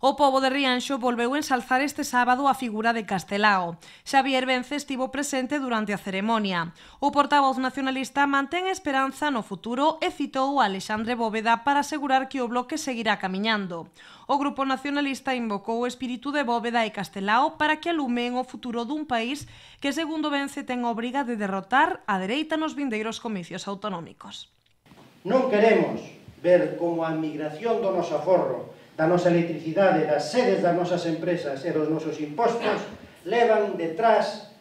O pobo de Rianxo volveu ensalzar este sábado a figura de Castelao. Xavier Vence estivo presente durante a ceremonia. O portavoz nacionalista mantén esperanza no futuro e citou a Alexandre Bóveda para asegurar que o bloque seguirá camiñando. O grupo nacionalista invocou o espírito de Bóveda e Castelao para que alumen o futuro dun país que, segundo Vence, ten a obriga de derrotar a dereita nos vindeiros comicios autonómicos. Non queremos ver como a migración do noso aforro, da nosa electricidade, das sedes das nosas empresas e dos nosos impostos levan detrás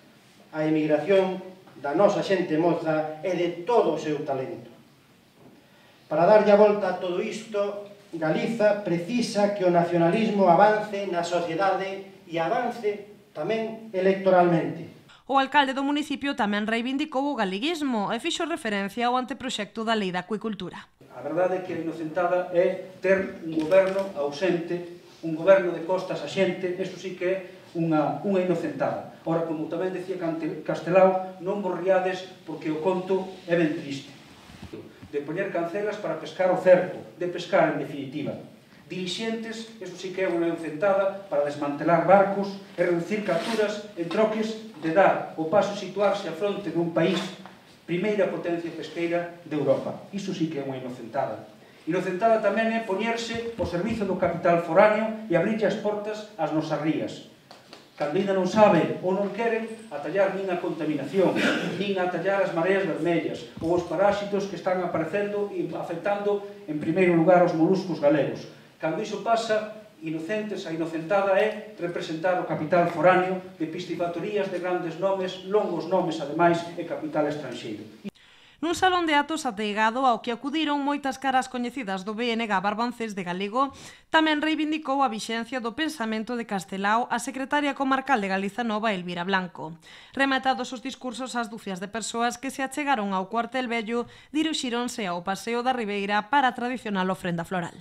a emigración da nosa xente moza e de todo o seu talento. Para darlle a volta a todo isto, Galiza precisa que o nacionalismo avance na sociedade e avance tamén electoralmente. O alcalde do municipio tamén reivindicou o galeguismo e fixo referencia ao anteproxecto da Lei da Acuicultura. A verdade é que a inocentada é ter un goberno ausente, un goberno de costas a xente, eso sí que é unha inocentada. Ora, como tamén decía Castelao, non vos riades porque o conto é ben triste. De poñer cancelas para pescar o cerco, de pescar en definitiva. Dilixentes, eso sí que é unha inocentada para desmantelar barcos e reducir capturas en troques de dar o paso a situarse a fronte dun país primeira potencia pesqueira de Europa. Iso sí que é unha inocentada. Inocentada tamén é poñerse ao servizo do capital foráneo e abrirlle as portas ás nosas rías. Cando ainda non saben ou non queren atallar nin a contaminación, nin atallar as mareas vermellas ou os parásitos que están aparecendo e afectando en primeiro lugar os moluscos galegos. Cando iso pasa, inocentes, a inocentada é representar o capital foráneo de piscifactorías de grandes nomes, longos nomes ademais e capital estranxeiro. Nun salón de atos ateigado ao que acudiron moitas caras coñecidas do BNG barbancés de galego, tamén reivindicou a vixencia do pensamento de Castelao a secretaria comarcal de Galiza Nova, Elvira Blanco. Rematados os discursos, as dúcias de persoas que se achegaron ao cuartel vello dirixíronse ao Paseo da Ribeira para a tradicional ofrenda floral.